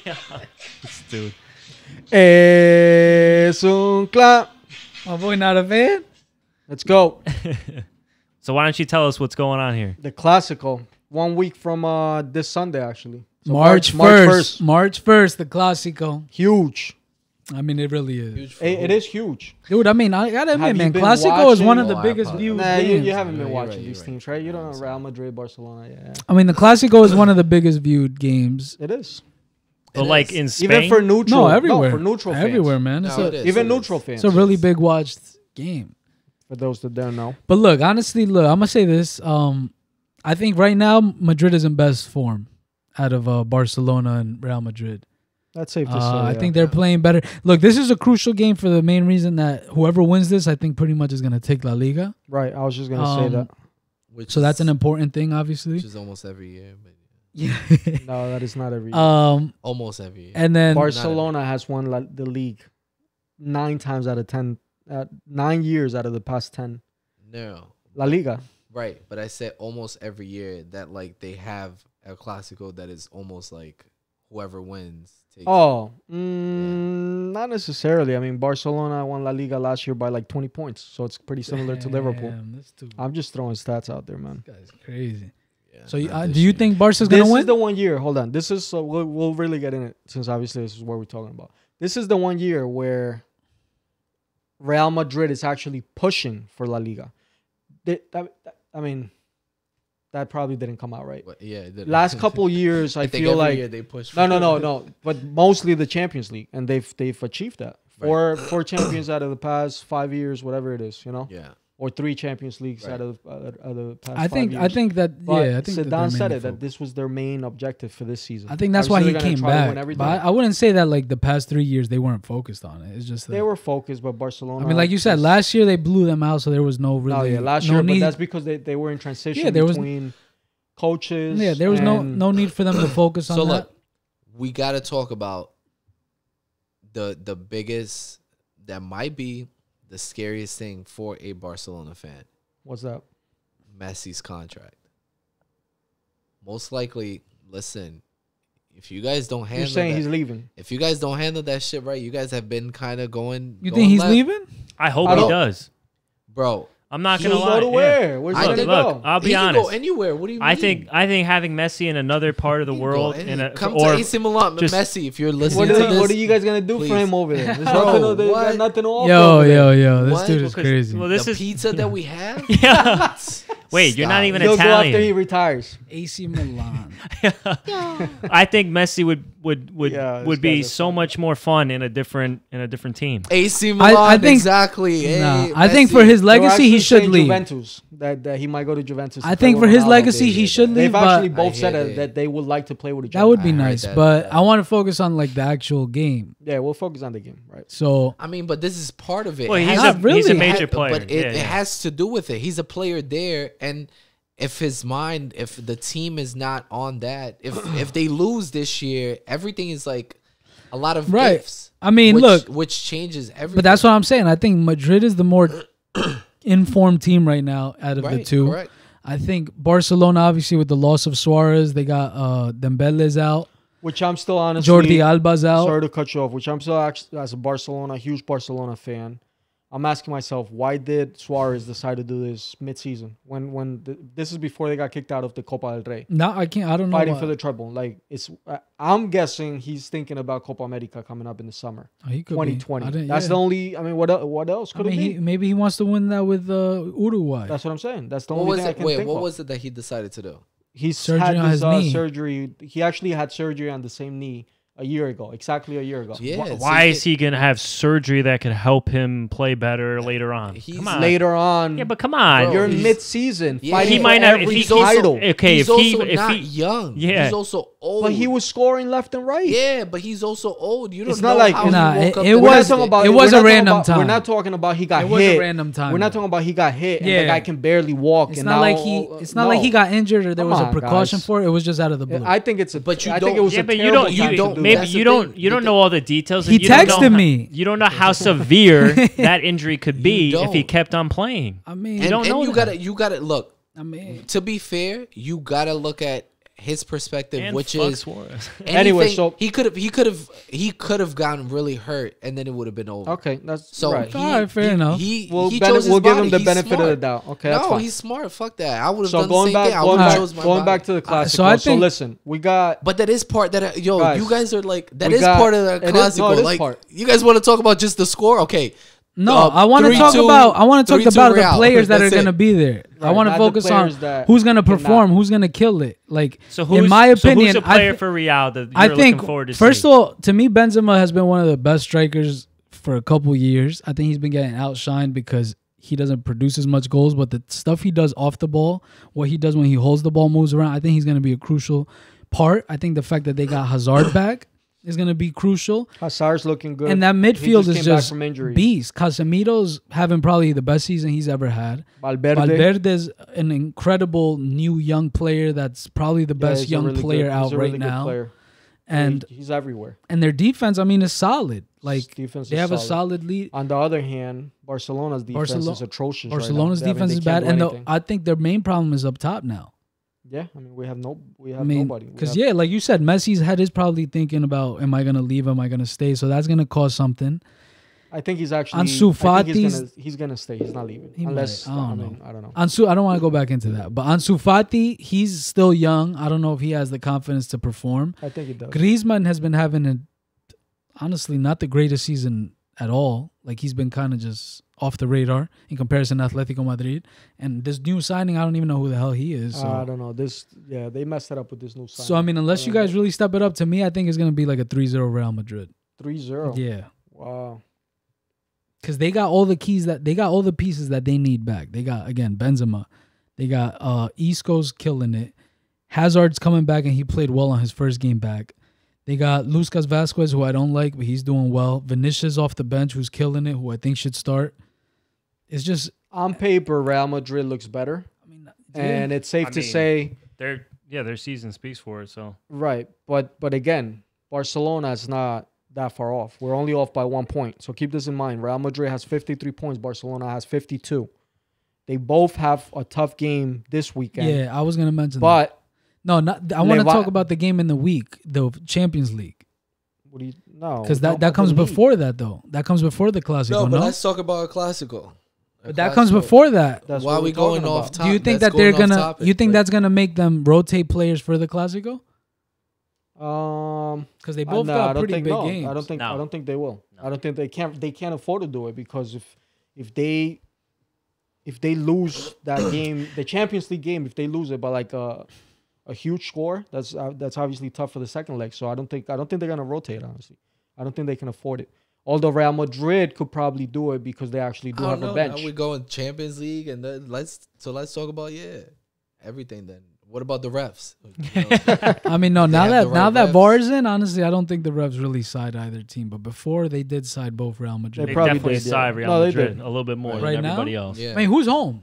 Yeah. This dude. Es un clap. My boy, not a fan? Let's go. So why don't you tell us what's going on here? The Classico. 1 week from this Sunday, actually. So March 1st. March 1st, the Classico. Huge. I mean, it really is. It is huge. Dude, I mean, I gotta admit, Have you man, been Classico is one of the watching? biggest viewed Nah, games. you haven't been You're watching right, these you're teams, right? You don't know Real Madrid, Barcelona. Yeah, I mean, the Classico is one of the biggest viewed games. it is. But like in Spain? Even for neutral. No, everywhere. No, for neutral fans. Everywhere, man. No, it is. Even neutral fans. It's a really big watched game. For those that don't know. But look, honestly, I'm gonna say this. I think right now Madrid is in best form out of Barcelona and Real Madrid. That's safe to say. I yeah. think they're playing better. Look, this is a crucial game for the main reason that whoever wins this, I think pretty much is gonna take La Liga. Right. I was just gonna say that. So that's an important thing, obviously. Which is almost every year. But Yeah. No, that is not every year. almost every year. And then Barcelona has won the league 9 times out of 10. 9 years out of the past 10. No. La Liga. Right. But I said almost every year that like they have a Classico that is almost like whoever wins takes Not necessarily. I mean, Barcelona won La Liga last year by like 20 points. So it's pretty similar to Liverpool. That's too, I'm just throwing stats out there, man. this guy's crazy. Yeah, So not do this you year. think Barca's This gonna is win? the 1 year. Hold on. This is we'll really get in it since obviously this is what we're talking about. This is the 1 year where Real Madrid is actually pushing for La Liga. I mean, that probably didn't come out right. But yeah, it did. Last couple years, I think feel every like year they push. no, but mostly the Champions League, and they've achieved that. Four champions out of the past 5 years, whatever it is, you know. Yeah. Or 3 Champions Leagues out of the past. I think 5 years. I think that But I think that Zidane they're said mainly it that focused. this was their main objective for this season. I think that's why Obviously, he they're gonna came try to back. win everything. But I wouldn't say that like the past 3 years they weren't focused on it. It's just that, They were focused, but Barcelona. I mean, like you said, last year they blew them out, so there was no really. No, yeah, last no year, need, but that's because they were in transition Yeah, there was- between coaches. yeah, there was no and need for them to focus on So that. look, we got to talk about the biggest that might be the scariest thing for a Barcelona fan. What's that? Messi's contract. Most likely, listen, if you guys don't handle You're saying that, he's leaving? if you guys don't handle that shit right, you guys have been kind of going. You going think he's left. leaving? I hope I he don't- does. Bro? I'm not So gonna lie. go to yeah. where? Where's he I gonna think- Look, go? I'll be He can honest. go anywhere. What do you mean? I think having Messi in another part of the He can world go in anywhere. a, Come or to AC Milan, just- Messi. If you're listening to What this, are you guys gonna do please. for him over there? There's Bro, nothing, what? there's nothing to offer. Yo, over there. this What? dude is Because- crazy. well, this the is pizza that we have. yeah. Wait, you're not Stop. even He'll go after he Italian. retires. AC Milan. I think Messi Yeah, this would be guy's a so fun. much more fun in a different team. AC Milan, I think- exactly. Nah, Hey, I think Messi. for his They were legacy, he actually should saying leave. Juventus, that he might go to Juventus. to I play think with for his Ronaldo. legacy, he should leave. They've actually But both I said hear it, that. that they would like to play with each that other. would be I heard nice. that, But yeah. I want to focus on like the actual game. Yeah, we'll focus on the game, right? So I mean, but this is part of it. Well, It he's has- Not a really. major player. But Yeah, it yeah. has to do with it. He's a player there, and if his mind, if the team is not on that, if they lose this year, everything is like a lot of Right. ifs. I mean, which changes everything. but that's what I'm saying. I think Madrid is the more informed team right now out of the right, two. correct. I think Barcelona, obviously, with the loss of Suarez, they got Dembele's out, Which I'm still honestly. Jordi Alba's out. Sorry to cut you off. Which I'm still actually, as a Barcelona, huge Barcelona fan. I'm asking myself, why did Suarez decide to do this mid-season? This is before they got kicked out of the Copa del Rey, No, I can't. I don't know. fighting why. for the treble. Like I'm guessing he's thinking about Copa America coming up in the summer, Oh, he could be. 2020. I didn't- That's yeah. the only. I mean, what else I could mean, it be? maybe he wants to win that with Uruguay. That's what I'm saying. That's the What only was thing I it? can Wait, think what of. was it that he decided to do? He's Surgery had on his his knee. surgery. He actually had surgery on the same knee a year ago, exactly a year ago. Yeah. Why is he gonna have surgery that could help him play better later on? He's Come on. Later on, Yeah, but come on. Bro, you're he's- mid-season Yeah. fighting He for might not- if every he- He's also, title. Okay, he's if he- also if not he- young. Yeah. He's also old. But he was scoring left and right. Yeah, but he's also old. You don't It's know not like- how Nah, he woke up it the was- next We're not talking day. about- it was we're a not talking random about- time. We're not talking about he got It hit. was a random time. We're not talking about he got hit and Yeah. the guy can barely walk. It's and not now, like he. It's not like he got injured or there Come was a on, precaution guys. for it. It was just out of the blue. I think it's a. But you I think don't- it was Yeah, a but you terrible don't. time to don't- do Maybe that. That's you the don't. thing. You don't know all the details. He and you don't texted know me. You don't know how severe that injury could be if he don't. kept on playing. I mean, And, don't know you that. gotta look. I mean, To be fair, you gotta look at his perspective, And which fuck is Suarez. Anyway, anything- so- he could have gotten really hurt, and then it would have been over. Okay, that's So right. All right, fair enough. We'll, He chose his we'll give body. him the He's benefit of smart. the doubt. Okay, that's No, fine. he's smart. Fuck that. I would have So done the going same back, thing. I would have chose my going body. back to the classic. so I So think- listen, we got. But that is part that Guys, you guys are like that we is got- part of the it is- classical. no, it is like part. you guys want to talk about just the score? Okay. No, I want to talk 3-2 about. I want to talk 3-2 about the Real. players that are That's going to it. be there. I Right, want to not the focus on players that who's going to cannot. perform, who's going to kill it. Like, So who's, in my opinion, who's a player I, for Real that you're I think looking forward to first see? of all, to me, Benzema has been one of the best strikers for a couple years. I think he's been getting outshined because he doesn't produce as much goals, but the stuff he does off the ball, what he does when he holds the ball, moves around, I think he's going to be a crucial part. I think the fact that they got Hazard back is going to be crucial. Hazard's looking good. And that He midfield is came back just from injury. beast. Casemiro's having probably the best season he's ever had. Valverde's an incredible new young player that's probably the best he's a young really player good- out he's a right really good now. player. And he's everywhere. and their defense, I mean, is solid. Like Defense they is have a solid. solid lead. On the other hand, Barcelona's defense Barcelo- is atrocious. Barcelona's right now. defense They is bad, can't do and anything. I think their main problem is up top now. Yeah, I mean we have I mean, nobody. because like you said, Messi's head is probably thinking about, am I gonna leave? Am I gonna stay? So that's gonna cause something. I think he's actually. Ansu I think Fati's- he's gonna stay. He's not leaving He unless might. I don't mean, I don't know. I don't want to go back into that, but Ansu Fati, he's still young. I don't know if he has the confidence to perform. I think he does. Griezmann has been having honestly not the greatest season at all. Like he's been kind of just off the radar in comparison to Atletico Madrid. And this new signing, I don't even know who the hell he is. So, I don't know. They messed it up with this new sign. so I mean, unless you guys really step it up, to me, I think it's gonna be like a 3-0 Real Madrid. 3-0. Yeah. Wow. Because they got all the pieces that they need back. They got, again, Benzema. They got Isco's killing it. Hazard's coming back and he played well on his first game back. They got Lucas Vasquez, who I don't like, but he's doing well. Vinicius off the bench, who's killing it, who I think should start. It's just On paper, Real Madrid looks better, I mean, and it's safe to mean, say their season speaks for it. So right. But again, Barcelona is not that far off. We're only off by 1 point. So keep this in mind. Real Madrid has 53 points. Barcelona has 52. They both have a tough game this weekend. yeah, I was gonna mention that. But No, not. I want to Leva- talk about the game in the week, the Champions League, what do you no? because we're that talking about comes the league. before that though. That comes before the Classico. No, No, but let's talk about a classical. But that comes before that. That's Why what are we we're talking going off about. top? Do you think That's that they're going off gonna? topic, You think like- that's gonna make them rotate players for the Classico? Because they both no, got I don't pretty think big no. games. I don't think. No. I don't think they will. I don't think they can't. They can't afford to do it because if they lose that game, the Champions League game, if they lose it by like a huge score, that's obviously tough for the second leg. So I don't think they're gonna rotate. Honestly, I don't think they can afford it. Although Real Madrid could probably do it because they actually do I have don't a know. bench. Now we going Champions League, and then let's talk about everything. Then what about the refs? You know, I mean, no. They Now have the that right refs. VAR is in, honestly, I don't think the refs really side either team. But before they did side both Real Madrid. they probably definitely did, yeah. side Real No, they Madrid did. a little bit more Right than now? everybody else. yeah. I mean, who's home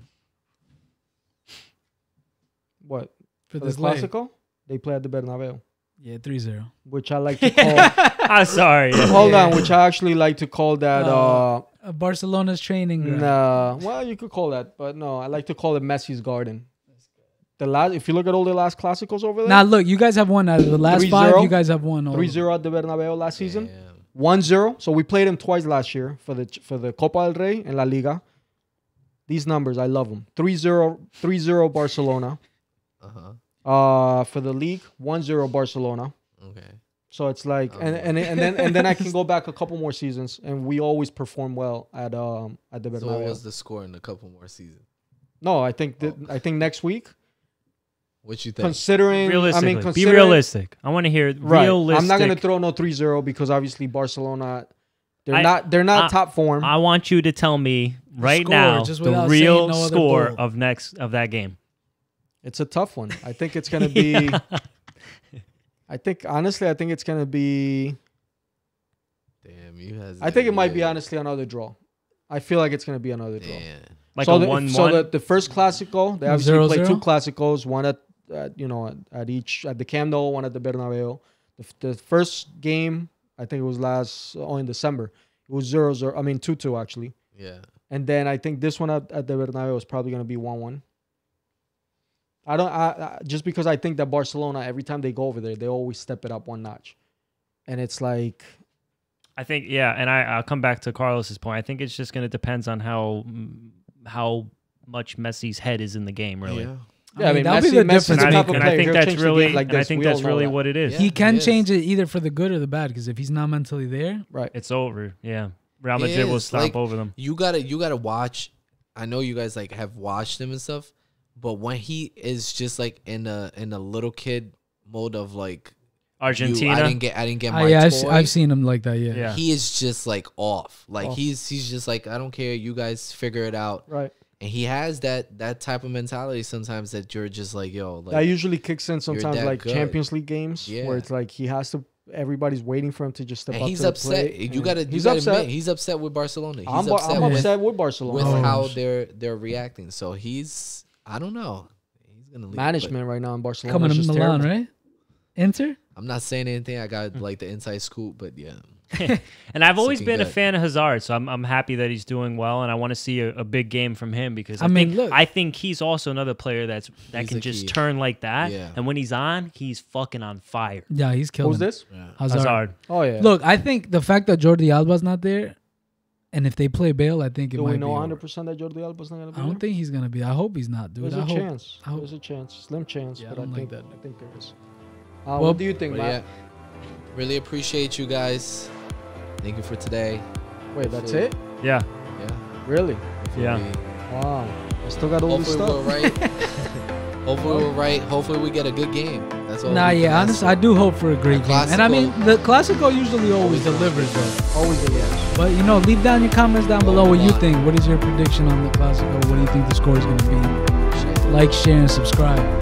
What for for the this leg? Classico? They play at the Bernabeu, Yeah, 3-0. which I like to call. I'm sorry. Hold on, which I actually like to call that. Barcelona's training ground. Nah, well, you could call that, but no, I like to call it Messi's Garden. The last, if you look at all the last Clásicos over there, Now look, you guys have won out of the last 3-0. 5. You guys have won. all of them. 3-0 at the Bernabeu last season, Damn. 1-0. So we played them twice last year for the Copa del Rey and La Liga. These numbers, I love them. 3-0 Barcelona. For the league, 1-0 Barcelona. Okay. So it's like, and then I can go back a couple more seasons, and we always perform well at the So what Bernabeu. was the score in a couple more seasons? No, I think next week, What you think? considering, Realistically, be considering- realistic. I want to hear Right. realistic. I'm not gonna throw no 3-0 because obviously Barcelona, they're I- not top form. I want you to tell me right score, now just the without real saying no other score goal. of that game. It's a tough one. I think it's gonna be. I think it's gonna be. Damn, you has. I think it might be honestly another draw. I feel like it's gonna be another draw. Damn. Like so a the, 1-1. So the first Classico, they obviously 0-0? played two Classicos, one at the Camp Nou, one at the Bernabeu. The first game, I think it was in December. It was 0-0. I mean 2-2 actually. Yeah. And then I think this one at the Bernabeu is probably gonna be 1-1. I don't. Just because I think that Barcelona, every time they go over there, they always step it up one notch, and it's like. I think, yeah, and I'll come back to Carlos's point. I think it's just going to depend on how much Messi's head is in the game, really. Yeah. Yeah, I mean, that'll be the Messi's difference. the type of And player. I think He'll that's change the really, game like and I this. think We all that's know really that. what it is. Yeah. He can Yes. change it either for the good or the bad. Because if he's not mentally there, Right. It's over. Yeah, Real It Madrid will is, stomp like, over them. You gotta watch. I know you guys like have watched him and stuff, but when he is just like in a little kid mode of like Argentina. I didn't get my yeah, toy. I've seen him like that. Yeah. Yeah. He is just like off. Like Off. he's just like, I don't care. You guys figure it out. Right. And he has that type of mentality sometimes that you're just like, yo, like That usually kicks in sometimes, that like good. Champions League games, Yeah. where it's like he has to. Everybody's waiting for him to just step and up he's to the upset. plate, You and gotta he's gotta upset. admit, he's upset with Barcelona. He's I'm upset upset with with Barcelona. Oh, how shit. they're reacting. So he's, I don't know. He's gonna leave, Management right now in Barcelona Coming is to just Milan, terrible. right? Inter. but I'm not saying anything. I got like the inside scoop, but yeah. And I've always looking been a good. fan of Hazard, so I'm happy that he's doing well, and I want to see a big game from him because I mean, think, look. I think he's also another player that He's can the just key. turn like that, Yeah. and when he's on, he's fucking on fire. Yeah, he's killing. Who's this? Yeah. Hazard. Oh yeah. Look, I think the fact that Jordi Alba's not there, and if they play Bale, I think it Do might we be. know over. 100% that Jordi Alba's not gonna be I don't there? think he's gonna be. I hope he's not, dude. There's I a hope. chance. I hope- There's a chance. Slim chance. Yeah, I but don't like that. I think there is. Well, What do you think, But Matt? yeah, really appreciate you guys. Thank you for today. Wait, that's it? Yeah, Yeah. Really? Hopefully Yeah. we- Wow. I still got all this Hopefully we're stuff. right. Hopefully we're right. Hopefully we get a good game. That's all. Nah, we can yeah, ask honestly, for. I do hope for a great game. And I mean, Classico- the Classico usually always Always delivers, though. Always a yes. But you know, leave down your comments down below what you Come on. think. What is your prediction on the Classico? What do you think the score is going to be? Like, share, and subscribe.